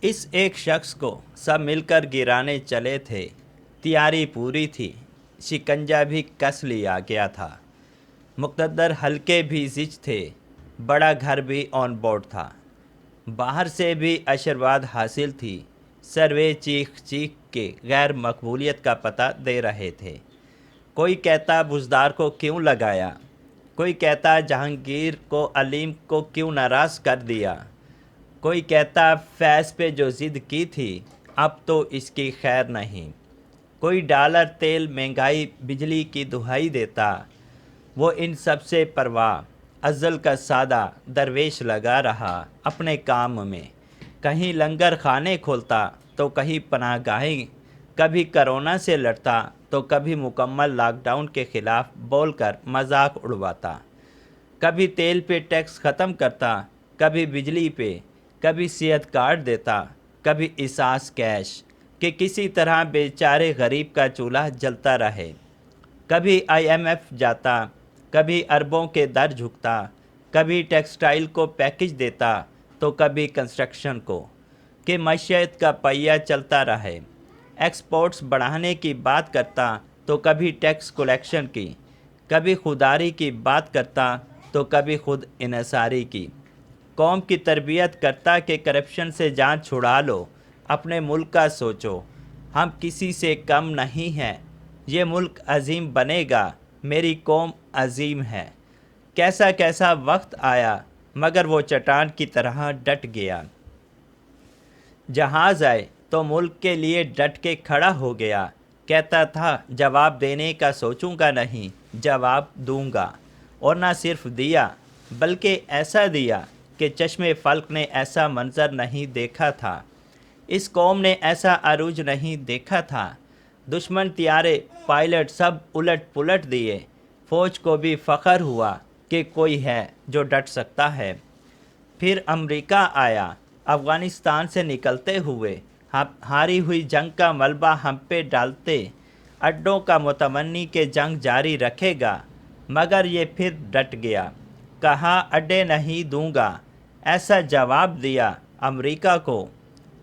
اس ایک شخص کو سب مل کر گرانے چلے تھے، تیاری پوری تھی، شکنجہ بھی کس لیا گیا تھا، مقتدر حلقے بھی زچ تھے، بڑا گھر بھی آن بورڈ تھا، باہر سے بھی آشیرواد حاصل تھی، سروے چیخ چیخ کے غیر مقبولیت کا پتہ دے رہے تھے۔ کوئی کہتا بزدار کو کیوں لگایا، کوئی کہتا جہانگیر کو علیم کو کیوں ناراض کر دیا، کوئی کہتا فیض پہ جو ضد کی تھی اب تو اس کی خیر نہیں، کوئی ڈالر تیل مہنگائی بجلی کی دہائی دیتا، وہ ان سب سے پرواہ ازل کا سادہ درویش لگا رہا اپنے کام میں، کہیں لنگر خانے کھولتا تو کہیں پناہ گاہیں، کبھی کرونا سے لڑتا تو کبھی مکمل لاک ڈاؤن کے خلاف بول کر مذاق اڑواتا، کبھی تیل پہ ٹیکس ختم کرتا، کبھی بجلی پہ، کبھی صحت کارڈ دیتا، کبھی احساس کیش کہ کسی طرح بیچارے غریب کا چولہا جلتا رہے، کبھی آئی ایم ایف جاتا، کبھی اربوں کے در جھکتا، کبھی ٹیکسٹائل کو پیکج دیتا تو کبھی کنسٹرکشن کو، کہ معیشت کا پہیہ چلتا رہے، ایکسپورٹس بڑھانے کی بات کرتا تو کبھی ٹیکس کلیکشن کی، کبھی خودداری کی بات کرتا تو کبھی خود انحصاری کی، قوم کی تربیت کرتا کہ کرپشن سے جان چھڑا لو، اپنے ملک کا سوچو، ہم کسی سے کم نہیں ہیں، یہ ملک عظیم بنے گا، میری قوم عظیم ہے۔ کیسا کیسا وقت آیا مگر وہ چٹان کی طرح ڈٹ گیا، جہاز آئے تو ملک کے لیے ڈٹ کے کھڑا ہو گیا، کہتا تھا جواب دینے کا سوچوں گا نہیں، جواب دوں گا، اور نہ صرف دیا بلکہ ایسا دیا کہ چشم فلک نے ایسا منظر نہیں دیکھا تھا، اس قوم نے ایسا عروج نہیں دیکھا تھا، دشمن طیارے پائلٹ سب الٹ پلٹ دیے، فوج کو بھی فخر ہوا کہ کوئی ہے جو ڈٹ سکتا ہے۔ پھر امریکہ آیا، افغانستان سے نکلتے ہوئے ہاری ہوئی جنگ کا ملبہ ہم پہ ڈالتے، اڈوں کا متمنی کہ جنگ جاری رکھے گا، مگر یہ پھر ڈٹ گیا، کہا اڈے نہیں دوں گا، ایسا جواب دیا امریکہ کو،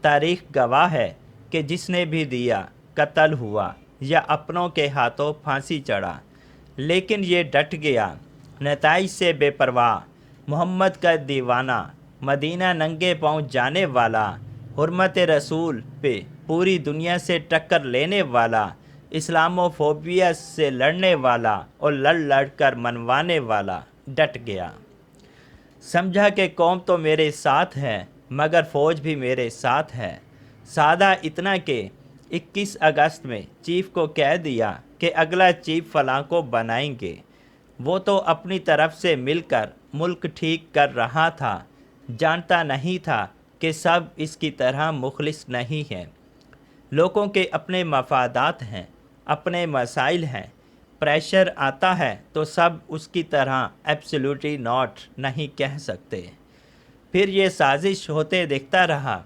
تاریخ گواہ ہے کہ جس نے بھی دیا قتل ہوا یا اپنوں کے ہاتھوں پھانسی چڑھا، لیکن یہ ڈٹ گیا، نتائج سے بے پرواہ، محمد کا دیوانہ، مدینہ ننگے پاؤں جانے والا، حرمت رسول پہ پوری دنیا سے ٹکر لینے والا، اسلامو فوبیا سے لڑنے والا اور لڑ لڑ کر منوانے والا ڈٹ گیا، سمجھا کہ قوم تو میرے ساتھ ہے مگر فوج بھی میرے ساتھ ہے، سادہ اتنا کہ 21 اگست میں چیف کو کہہ دیا کہ اگلا چیف فلاں کو بنائیں گے، وہ تو اپنی طرف سے مل کر ملک ٹھیک کر رہا تھا، جانتا نہیں تھا کہ سب اس کی طرح مخلص نہیں ہیں، لوگوں کے اپنے مفادات ہیں، اپنے مسائل ہیں، پریشر آتا ہے تو سب اس کی طرح ایبسلیوٹلی ناٹ نہیں کہہ سکتے، پھر یہ سازش ہوتے دیکھتا رہا،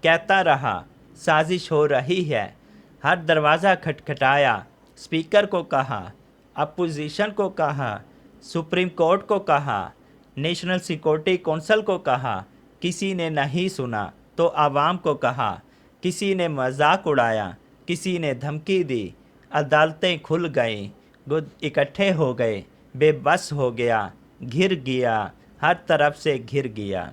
کہتا رہا سازش ہو رہی ہے، ہر دروازہ کھٹکھٹایا، اسپیکر کو کہا، اپوزیشن کو کہا، سپریم کورٹ کو کہا، نیشنل سیکورٹی کونسل کو کہا، کسی نے نہیں سنا تو عوام کو کہا، کسی نے مذاق اڑایا، کسی نے دھمکی دی، عدالتیں کھل گئیں، گد اکٹھے ہو گئے، بے بس ہو گیا، گھر گیا، ہر طرف سے گھر گیا،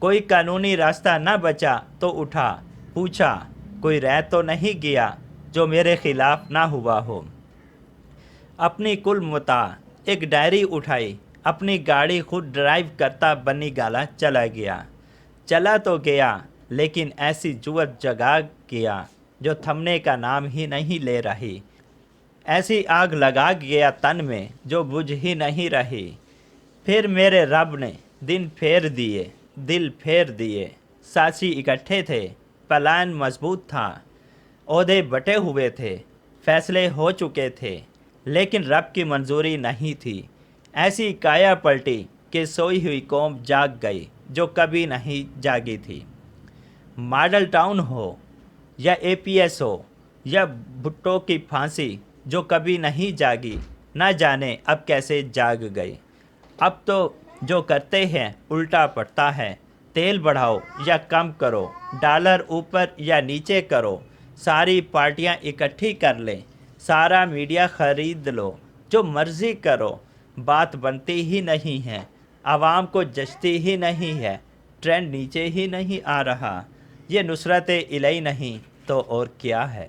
کوئی قانونی راستہ نہ بچا تو اٹھا، پوچھا کوئی رہ تو نہیں گیا جو میرے خلاف نہ ہوا ہو، اپنی کل متاع ایک ڈائری اٹھائی، اپنی گاڑی خود ڈرائیو کرتا بنی گالا چلا گیا، چلا تو گیا لیکن ایسی جوت جگا گیا جو تھمنے کا نام ہی نہیں لے رہی، ایسی آگ لگا گیا تن میں جو بجھ ہی نہیں رہی، پھر میرے رب نے دن پھیر دیے، دل پھیر دیے، ساتھی اکٹھے تھے، پلان مضبوط تھا، عہدے بٹے ہوئے تھے، فیصلے ہو چکے تھے، لیکن رب کی منظوری نہیں تھی، ایسی کایا پلٹی کہ سوئی ہوئی قوم جاگ گئی جو کبھی نہیں جاگی تھی، ماڈل ٹاؤن ہو یا اے پی ایس ہو یا بھٹو کی پھانسی جو کبھی نہیں جاگی، نہ جانے اب کیسے جاگ گئی، اب تو جو کرتے ہیں الٹا پڑتا ہے، تیل بڑھاؤ یا کم کرو، ڈالر اوپر یا نیچے کرو، ساری پارٹیاں اکٹھی کر لیں، سارا میڈیا خرید لو، جو مرضی کرو، بات بنتی ہی نہیں ہے، عوام کو جچتی ہی نہیں ہے، ٹرینڈ نیچے ہی نہیں آ رہا۔ یہ نصرت الہی نہیں تو اور کیا ہے؟